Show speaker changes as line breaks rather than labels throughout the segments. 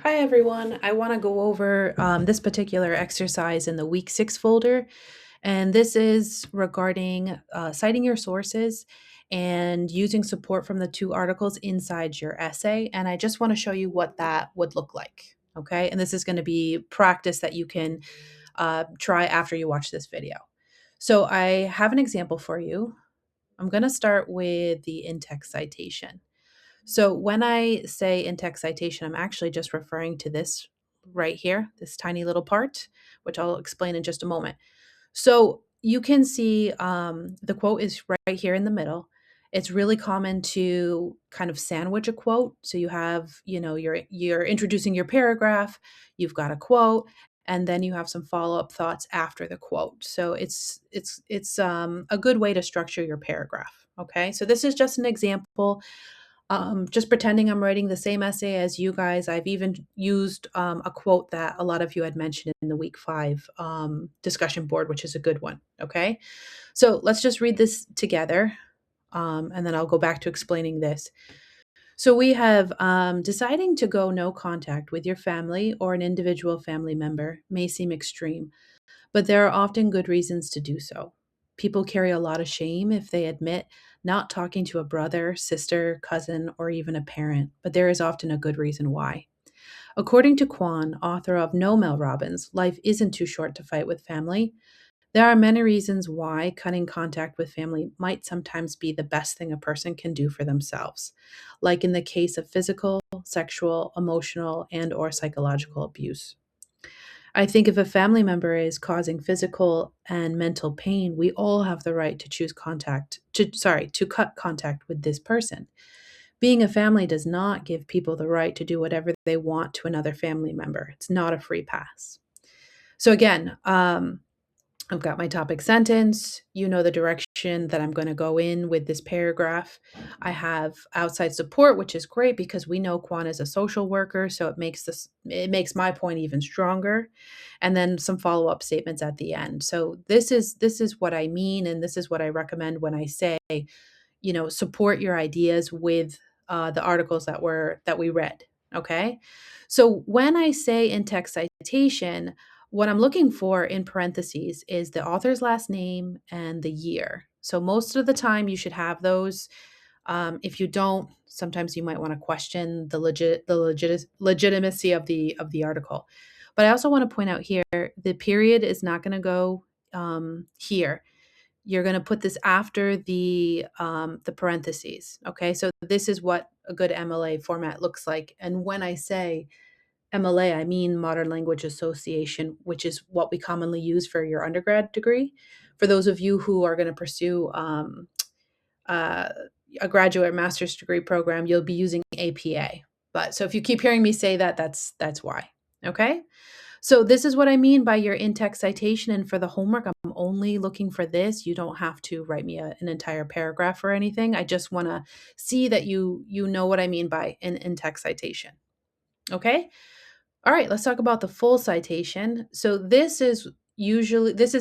Hi, everyone. I want to go over this particular exercise in the week 6 folder. And this is regarding citing your sources and using support from the two articles inside your essay. And I just want to show you what that would look like. Okay. And this is going to be practice that you can try after you watch this video. So I have an example for you. I'm going to start with the in-text citation. So when I say in-text citation, I'm actually just referring to this right here, this tiny little part, which I'll explain in just a moment. So you can see the quote is right here in the middle. It's really common to kind of sandwich a quote. So you have, you're introducing your paragraph, you've got a quote, and then you have some follow-up thoughts after the quote. So it's a good way to structure your paragraph. Okay, so this is just an example, just pretending I'm writing the same essay as you guys. I've even used a quote that a lot of you had mentioned in the week 5 discussion board, which is a good one. Okay. So let's just read this together, and then I'll go back to explaining this. So we have deciding to go no contact with your family or an individual family member may seem extreme, but there are often good reasons to do so. People carry a lot of shame if they admit not talking to a brother, sister, cousin, or even a parent, but there is often a good reason why. According to Kwan, author of No Mel Robbins, Life Isn't Too Short to Fight with Family, there are many reasons why cutting contact with family might sometimes be the best thing a person can do for themselves, like in the case of physical, sexual, emotional, and or psychological abuse. I think if a family member is causing physical and mental pain, we all have the right to choose to cut contact with this person. Being a family does not give people the right to do whatever they want to another family member. It's not a free pass. So again, I've got my topic sentence. You know the direction that I'm going to go in with this paragraph. I have outside support, which is great because we know Kwan is a social worker, so it makes my point even stronger. And then some follow-up statements at the end. So this is what I mean, and this is what I recommend when I say, support your ideas with the articles that we read. Okay, so when I say in text citation, what I'm looking for in parentheses is the author's last name and the year. So most of the time, you should have those. If you don't, sometimes you might want to question the legitimacy of the article. But I also want to point out here the period is not going to go here. You're going to put this after the parentheses. Okay, so this is what a good MLA format looks like. And when I say MLA, I mean Modern Language Association, which is what we commonly use for your undergrad degree. For those of you who are going to pursue uh, a graduate or master's degree program, you'll be using APA. But so if you keep hearing me say that, that's why. Okay. So this is what I mean by your in-text citation. And for the homework, I'm only looking for this. You don't have to write me an entire paragraph or anything. I just want to see that you know what I mean by an in-text citation. Okay. All right, let's talk about the full citation. So this is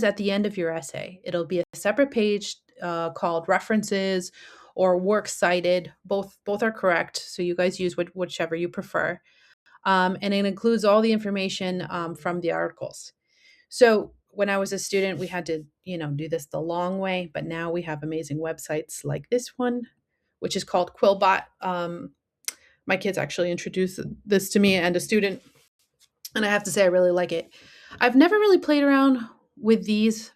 at the end of your essay. It'll be a separate page called references or works cited. Both are correct. So you guys use whichever you prefer, and it includes all the information from the articles. So when I was a student, we had to do this the long way, but now we have amazing websites like this one, which is called Quillbot. My kids actually introduced this to me and a student, and I have to say I really like it. I've never really played around with these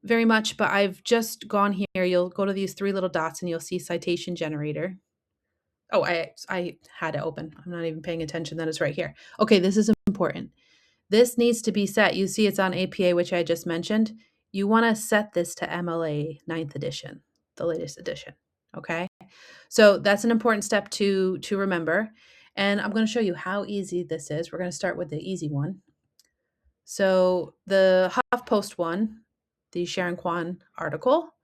very much, but I've just gone here. You'll go to these three little dots and you'll see citation generator. Oh, I had it open. I'm not even paying attention that it's right here. Okay, this is important. This needs to be set. You see it's on APA, which I just mentioned. You want to set this to MLA ninth edition, the latest edition. Okay? So that's an important step to remember. And I'm going to show you how easy this is. We're going to start with the easy one. So the HuffPost one, the Sharon Kwan article,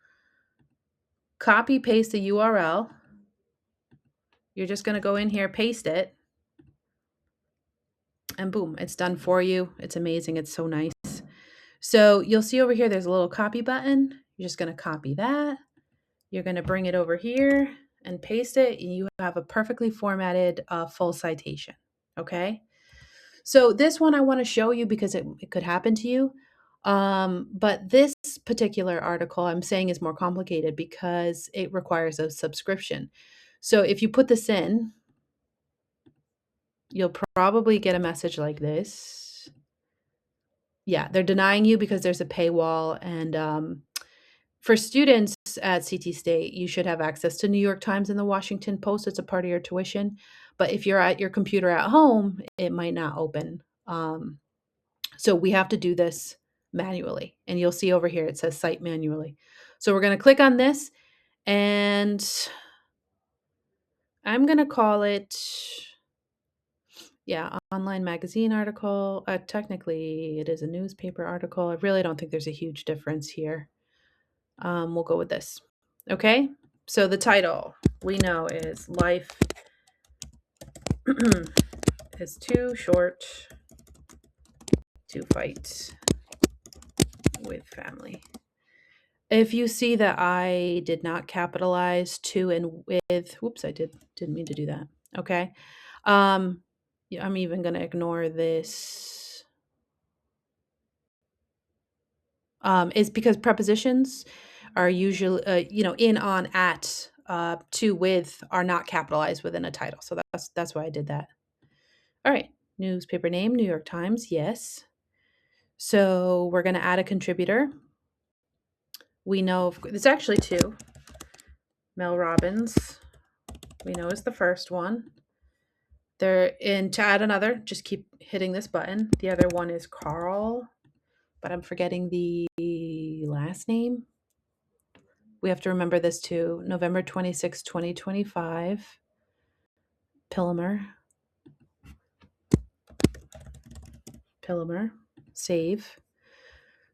copy paste the URL. You're just going to go in here, paste it, and boom, it's done for you. It's amazing. It's so nice. So you'll see over here, there's a little copy button. You're just going to copy that. You're going to bring it over here and paste it, and you have a perfectly formatted full citation. Okay. So this one I want to show you because it could happen to you. But this particular article I'm saying is more complicated because it requires a subscription. So if you put this in, you'll probably get a message like this. Yeah, they're denying you because there's a paywall. And for students at CT State, you should have access to New York Times and the Washington Post. It's a part of your tuition. But if you're at your computer at home, it might not open. So we have to do this manually. And you'll see over here it says cite manually. So we're going to click on this and I'm going to call it, yeah, online magazine article. Technically, it is a newspaper article. I really don't think there's a huge difference here. We'll go with this. Okay. So the title we know is Life is Too Short to Fight with Family. If you see that I did not capitalize to and with, whoops, didn't mean to do that. Okay. Yeah, I'm even going to ignore this. Is because prepositions are usually, in, on, at, to, with are not capitalized within a title. So that's why I did that. All right. Newspaper name, New York Times. Yes. So we're going to add a contributor. We know it's actually two. Mel Robbins, we know is the first one. There, and to add another, just keep hitting this button. The other one is Carl, but I'm forgetting the last name. We have to remember this too. November 26, 2025. Pillimer. Save.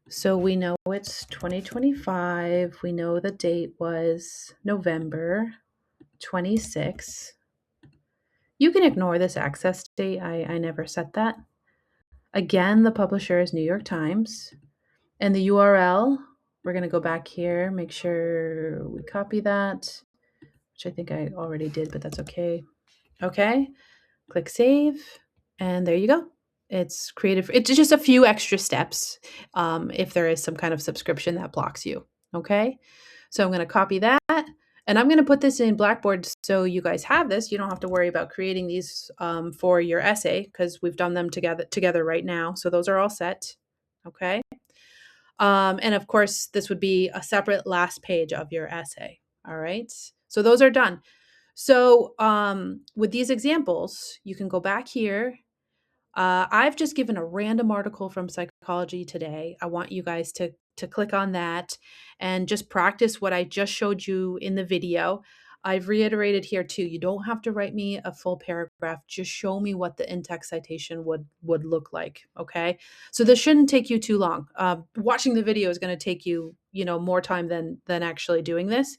So we know it's 2025. We know the date was November 26. You can ignore this access date. I never set that. Again, the publisher is New York Times. And the URL, we're going to go back here, make sure we copy that, which I think I already did, but that's okay. Okay, click save, and there you go. It's created. It's just a few extra steps if there is some kind of subscription that blocks you. Okay, so I'm going to copy that, and I'm going to put this in Blackboard so you guys have this. You don't have to worry about creating these for your essay because we've done them together right now. So those are all set. Okay. And of course, this would be a separate last page of your essay. All right. So those are done. So with these examples, you can go back here. I've just given a random article from Psychology Today. I want you guys to click on that and just practice what I just showed you in the video. I've reiterated here too. You don't have to write me a full paragraph. Just show me what the in-text citation would look like. Okay. So this shouldn't take you too long. Watching the video is going to take you, more time than actually doing this.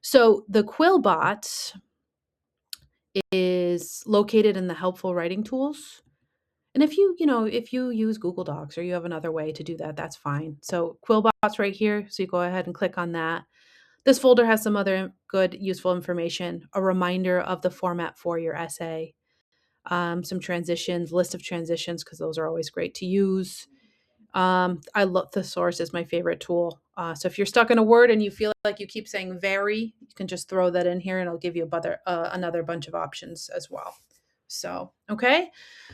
So the Quillbot is located in the helpful writing tools. And if you use Google Docs or you have another way to do that, that's fine. So Quillbot's right here. So you go ahead and click on that. This folder has some other good, useful information, a reminder of the format for your essay, some transitions, list of transitions, because those are always great to use. I love the source is my favorite tool. So if you're stuck in a word and you feel like you keep saying very, you can just throw that in here and it'll give you another bunch of options as well. So, okay.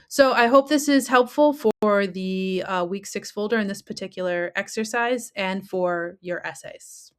So I hope this is helpful for the week 6 folder in this particular exercise and for your essays.